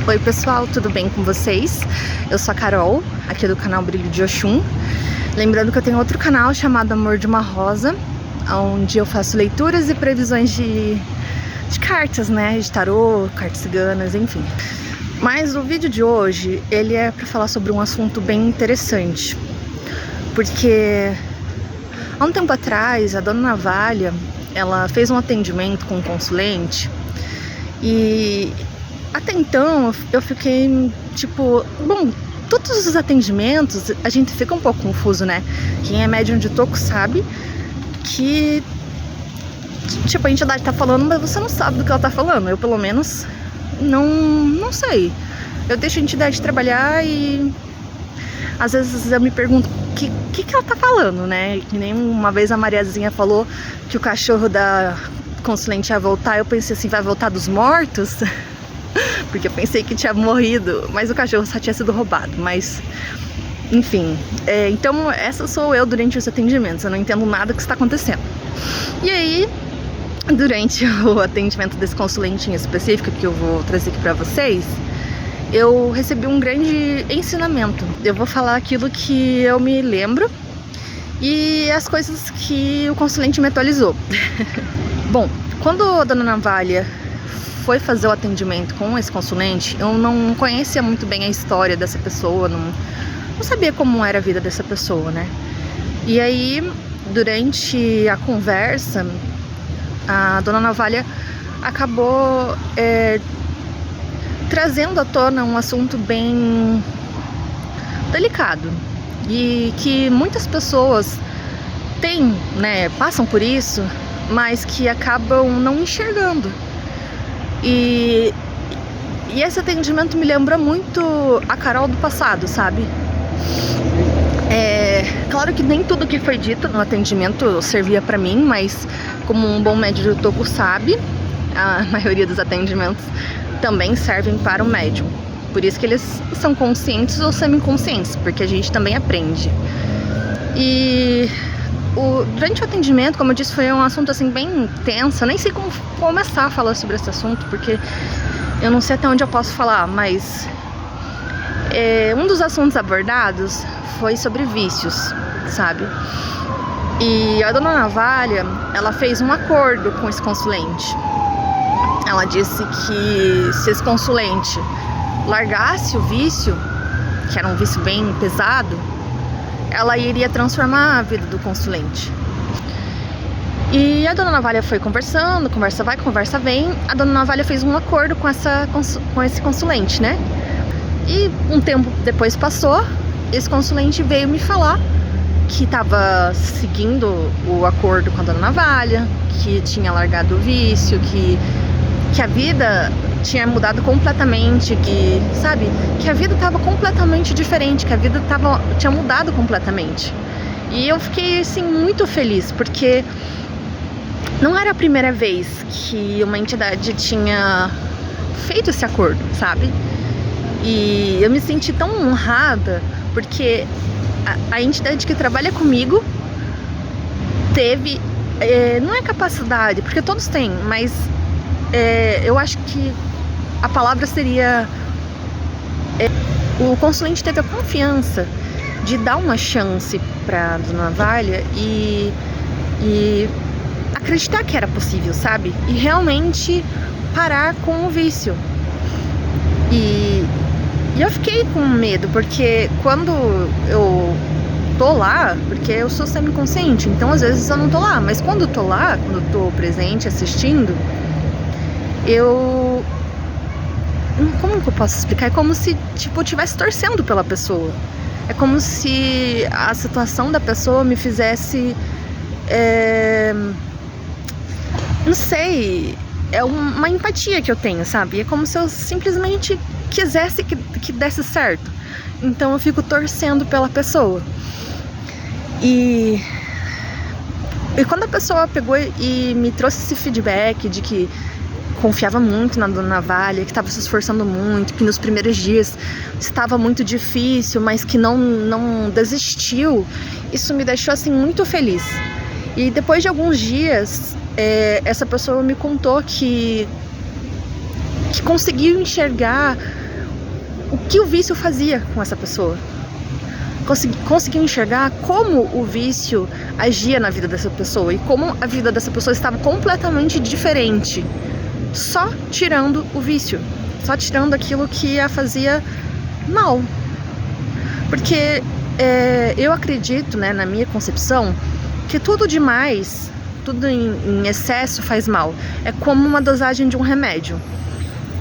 Oi pessoal, tudo bem com vocês? Eu sou a Carol, aqui do canal Brilho de Oxum. Lembrando que eu tenho outro canal chamado Amor de uma Rosa, onde eu faço leituras e previsões de cartas, né? De tarô, cartas ciganas, enfim. Mas o vídeo de hoje, ele é para falar sobre um assunto bem interessante. Porque há um tempo atrás, a dona Navalha, ela fez um atendimento com um consulente e até então eu fiquei tipo, bom, todos os atendimentos a gente fica um pouco confuso, né? Quem é médium de toco sabe que tipo, a entidade tá falando, mas você não sabe do que ela tá falando. Eu pelo menos não sei. Eu deixo a entidade trabalhar e às vezes eu me pergunto o que ela tá falando, né? Que nem uma vez a Mariazinha falou que o cachorro da consulente ia voltar. Eu pensei assim, vai voltar dos mortos? Porque eu pensei que tinha morrido, mas o cachorro só tinha sido roubado. Mas, enfim, então essa sou eu durante os atendimentos. Eu não entendo nada que está acontecendo. E aí, durante o atendimento desse consulente em específico, que eu vou trazer aqui pra vocês, eu recebi um grande ensinamento. Eu vou falar aquilo que eu me lembro e as coisas que o consulente me atualizou. Bom, quando a dona Navalha foi fazer o atendimento com esse consulente, eu não conhecia muito bem a história dessa pessoa, não sabia como era a vida dessa pessoa, né? E aí, durante a conversa, a dona Navalha acabou trazendo à tona um assunto bem delicado e que muitas pessoas têm, né, passam por isso, mas que acabam não enxergando. E esse atendimento me lembra muito a Carol do passado, sabe? Claro que nem tudo que foi dito no atendimento servia pra mim, mas como um bom médium de toco sabe, a maioria dos atendimentos também servem para o médium. Por isso que eles são conscientes ou semi-conscientes, porque a gente também aprende. E durante o atendimento, como eu disse, foi um assunto assim bem tenso. Eu nem sei como começar a falar sobre esse assunto, porque eu não sei até onde eu posso falar, mas um dos assuntos abordados foi sobre vícios, sabe? E a dona Navalha, ela fez um acordo com esse consulente. Ela disse que se esse consulente largasse o vício, que era um vício bem pesado, ela iria transformar a vida do consulente. E a dona Navalha foi conversando, conversa vai, conversa vem. A dona Navalha fez um acordo com esse consulente, né? E um tempo depois passou, esse consulente veio me falar que estava seguindo o acordo com a dona Navalha, que tinha largado o vício, que a vida tinha mudado completamente, que, sabe, que a vida estava completamente diferente, que a vida tinha mudado completamente. E eu fiquei, assim, muito feliz, porque não era a primeira vez que uma entidade tinha feito esse acordo, sabe? E eu me senti tão honrada, porque a entidade que trabalha comigo teve, não é capacidade, porque todos têm, mas eu acho que a palavra seria, o consulente teve a confiança de dar uma chance para dona Navalha e acreditar que era possível, sabe? E realmente parar com o vício. E eu fiquei com medo, porque quando eu tô lá, porque eu sou semiconsciente, então às vezes eu não tô lá, mas quando eu tô lá, quando eu tô presente assistindo, como que eu posso explicar? É como se, tipo, eu estivesse torcendo pela pessoa. É como se a situação da pessoa me fizesse, não sei, é uma empatia que eu tenho, sabe? É como se eu simplesmente quisesse que desse certo. Então eu fico torcendo pela pessoa. E quando a pessoa pegou e me trouxe esse feedback de que confiava muito na dona Navalha, que estava se esforçando muito, que nos primeiros dias estava muito difícil, mas que não desistiu, isso me deixou assim muito feliz. E depois de alguns dias, essa pessoa me contou que conseguiu enxergar o que o vício fazia com essa pessoa. Conseguiu enxergar como o vício agia na vida dessa pessoa e como a vida dessa pessoa estava completamente diferente, só tirando o vício, só tirando aquilo que a fazia mal. Porque eu acredito, né, na minha concepção, que tudo demais, tudo em excesso faz mal. É como uma dosagem de um remédio.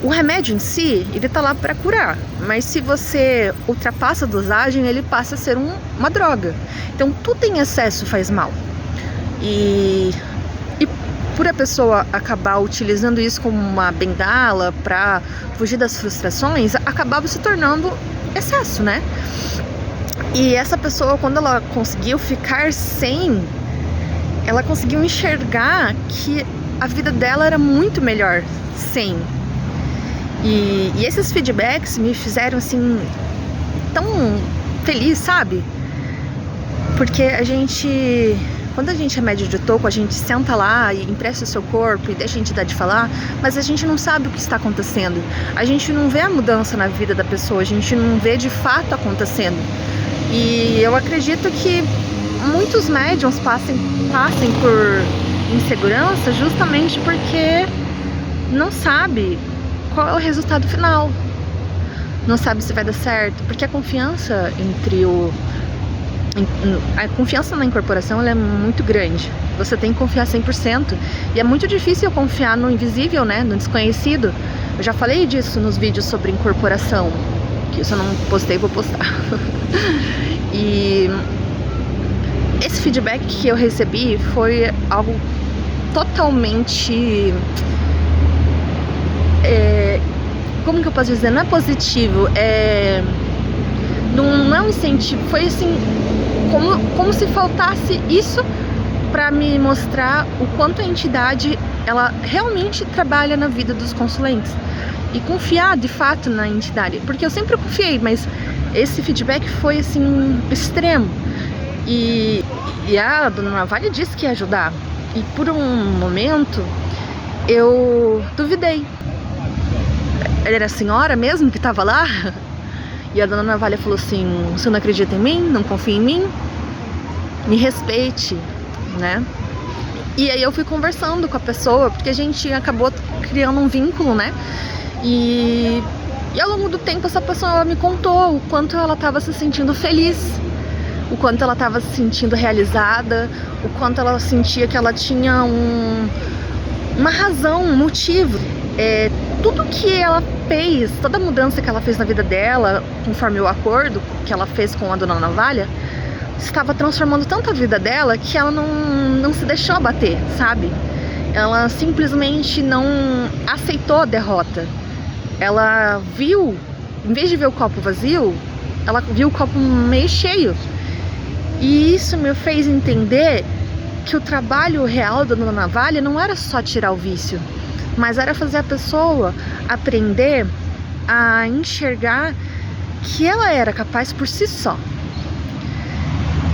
O remédio em si, ele tá lá para curar, mas se você ultrapassa a dosagem, ele passa a ser uma droga. Então tudo em excesso faz mal. E por a pessoa acabar utilizando isso como uma bengala para fugir das frustrações, acabava se tornando excesso, né? E essa pessoa, quando ela conseguiu ficar sem, ela conseguiu enxergar que a vida dela era muito melhor sem. E esses feedbacks me fizeram assim tão feliz, sabe? Porque quando a gente é médio de toco, a gente senta lá e empresta o seu corpo e deixa a entidade falar, mas a gente não sabe o que está acontecendo. A gente não vê a mudança na vida da pessoa, a gente não vê de fato acontecendo. E eu acredito que muitos médiums passem por insegurança justamente porque não sabe qual é o resultado final, não sabe se vai dar certo, porque a confiança a confiança na incorporação, ela é muito grande. Você tem que confiar 100%, e é muito difícil confiar no invisível, né, no desconhecido. Eu já falei disso nos vídeos sobre incorporação, que se eu não postei, vou postar. E esse feedback que eu recebi foi algo totalmente como que eu posso dizer? Não é positivo, não é um incentivo, foi assim, como se faltasse isso para me mostrar o quanto a entidade, ela realmente trabalha na vida dos consulentes. E confiar de fato na entidade, porque eu sempre confiei, mas esse feedback foi assim, extremo. E a dona Navalha disse que ia ajudar, e por um momento eu duvidei. Era a senhora mesmo que estava lá? E a dona Navalha falou assim: você não acredita em mim? Não confia em mim? Me respeite, né? E aí eu fui conversando com a pessoa, porque a gente acabou criando um vínculo, né? E ao longo do tempo essa pessoa me contou o quanto ela estava se sentindo feliz, o quanto ela estava se sentindo realizada, o quanto ela sentia que ela tinha uma razão, um motivo. Tudo que ela fez, toda a mudança que ela fez na vida dela, conforme o acordo que ela fez com a dona Navalha, estava transformando tanto a vida dela que ela não se deixou abater, sabe? Ela simplesmente não aceitou a derrota. Ela viu, em vez de ver o copo vazio, ela viu o copo meio cheio. E isso me fez entender que o trabalho real da dona Navalha não era só tirar o vício, mas era fazer a pessoa aprender a enxergar que ela era capaz por si só,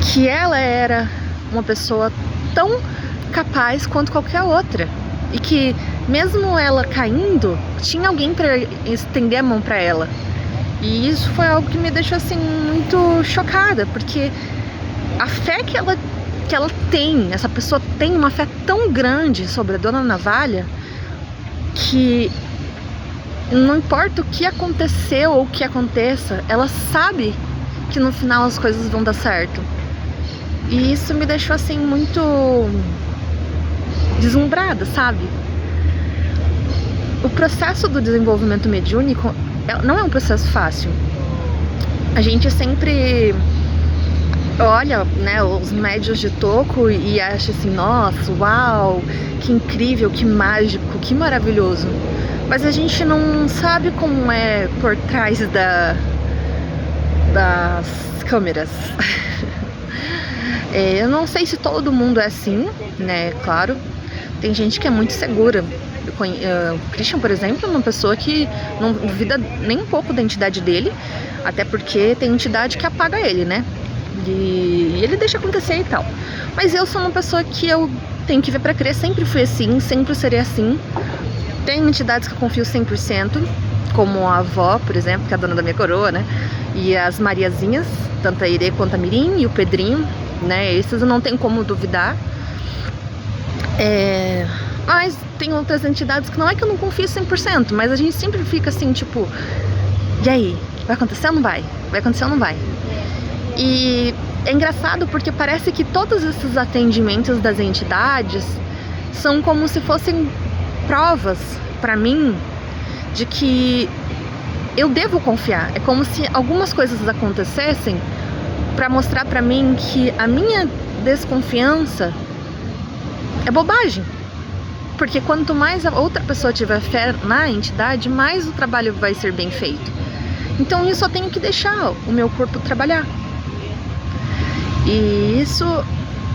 que ela era uma pessoa tão capaz quanto qualquer outra, e que mesmo ela caindo, tinha alguém para estender a mão para ela. E isso foi algo que me deixou assim muito chocada, porque a fé que ela tem, essa pessoa tem uma fé tão grande sobre a dona Navalha, que não importa o que aconteceu ou o que aconteça, ela sabe que no final as coisas vão dar certo. E isso me deixou assim muito deslumbrada, sabe? O processo do desenvolvimento mediúnico não é um processo fácil. A gente sempre olha, né, os médios de toco e acha assim: nossa, uau, que incrível, que mágico, que maravilhoso. Mas a gente não sabe como é por trás das câmeras. Eu não sei se todo mundo é assim, né, claro. Tem gente que é muito segura. O Christian, por exemplo, é uma pessoa que não duvida nem um pouco da entidade dele, até porque tem entidade que apaga ele, né? E ele deixa acontecer e tal. Mas eu sou uma pessoa que eu tenho que ver pra crer, sempre fui assim, sempre serei assim. Tem entidades que eu confio 100%, como a avó, por exemplo, que é a dona da minha coroa, né? E as Mariazinhas, tanto a Irê quanto a Mirim e o Pedrinho, né? Esses eu não tenho como duvidar. Mas tem outras entidades que não é que eu não confio 100%, mas a gente sempre fica assim, tipo, e aí? Vai acontecer ou não vai? Vai acontecer ou não vai? E é engraçado porque parece que todos esses atendimentos das entidades são como se fossem provas pra mim de que eu devo confiar. É como se algumas coisas acontecessem pra mostrar pra mim que a minha desconfiança é bobagem. Porque quanto mais a outra pessoa tiver fé na entidade, mais o trabalho vai ser bem feito. Então isso eu tenho que deixar o meu corpo trabalhar. E isso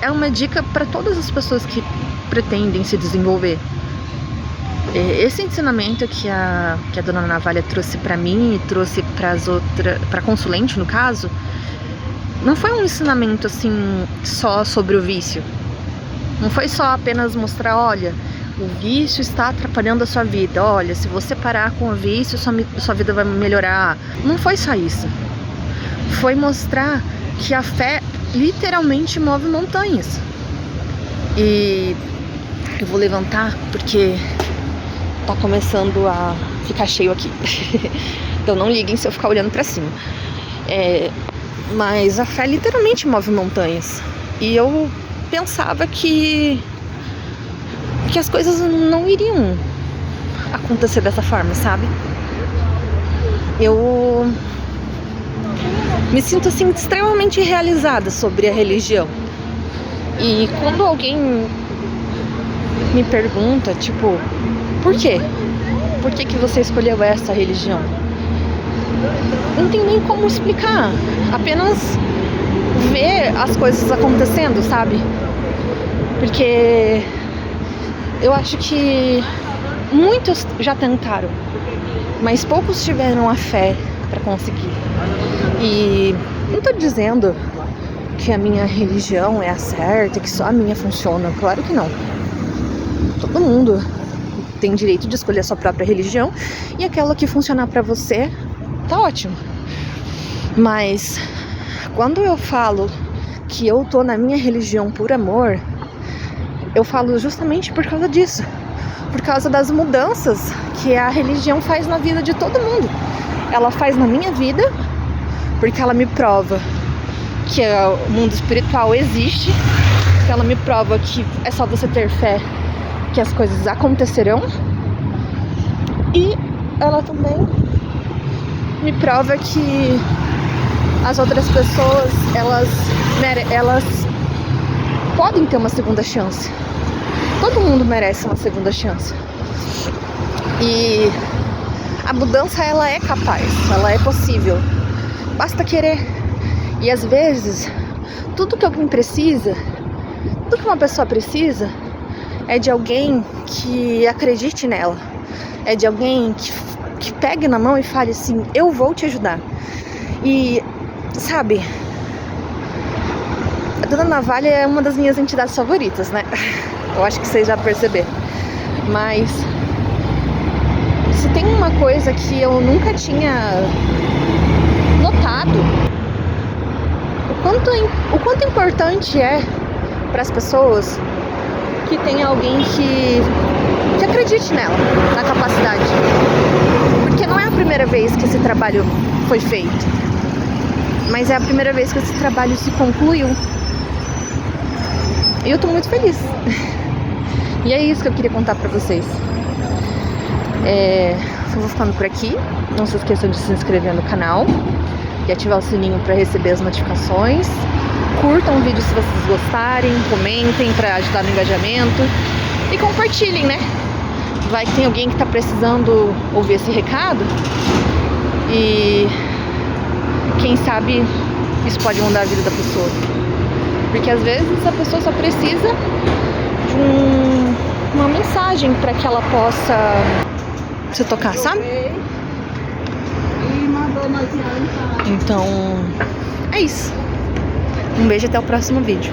é uma dica para todas as pessoas que pretendem se desenvolver. Esse ensinamento que a dona Navalha trouxe para mim e trouxe para consulente, no caso, não foi um ensinamento assim só sobre o vício. Não foi só apenas mostrar, olha, o vício está atrapalhando a sua vida. Olha, se você parar com o vício, sua vida vai melhorar. Não foi só isso. Foi mostrar que a fé literalmente move montanhas. E eu vou levantar porque tá começando a ficar cheio aqui. Então não liguem se eu ficar olhando pra cima. Mas a fé literalmente move montanhas. E eu pensava que as coisas não iriam acontecer dessa forma, sabe? Eu me sinto assim extremamente realizada sobre a religião. E quando alguém me pergunta, tipo, por quê? Por que você escolheu essa religião? Não tem nem como explicar. Apenas ver as coisas acontecendo, sabe? Porque eu acho que muitos já tentaram, mas poucos tiveram a fé para conseguir. E não tô dizendo que a minha religião é a certa, que só a minha funciona. Claro que não. Todo mundo tem direito de escolher a sua própria religião e aquela que funcionar para você tá ótimo. Mas quando eu falo que eu tô na minha religião por amor, eu falo justamente por causa disso. Por causa das mudanças que a religião faz na vida de todo mundo. Ela faz na minha vida, porque ela me prova que o mundo espiritual existe. Ela me prova que é só você ter fé que as coisas acontecerão. E ela também me prova que as outras pessoas, elas podem ter uma segunda chance. Todo mundo merece uma segunda chance. E a mudança, ela é capaz, ela é possível. Basta querer. E às vezes, tudo que alguém precisa, tudo que uma pessoa precisa, é de alguém que acredite nela. É de alguém que pegue na mão e fale assim, eu vou te ajudar. E, sabe, a dona Navalha é uma das minhas entidades favoritas, né? Eu acho que vocês já perceberam. Mas se tem uma coisa que eu nunca tinha notado, o quanto importante é para as pessoas que tem alguém que acredite nela, na capacidade. Porque não é a primeira vez que esse trabalho foi feito, mas é a primeira vez que esse trabalho se concluiu. E eu tô muito feliz. E é isso que eu queria contar pra vocês. Eu vou ficando por aqui. Não se esqueçam de se inscrever no canal e ativar o sininho para receber as notificações. Curtam o vídeo se vocês gostarem, comentem para ajudar no engajamento e compartilhem, né? Vai que tem alguém que tá precisando ouvir esse recado e quem sabe isso pode mudar a vida da pessoa. Porque às vezes a pessoa só precisa de uma mensagem para que ela possa se tocar, sabe? Então, é isso. Um beijo, até o próximo vídeo.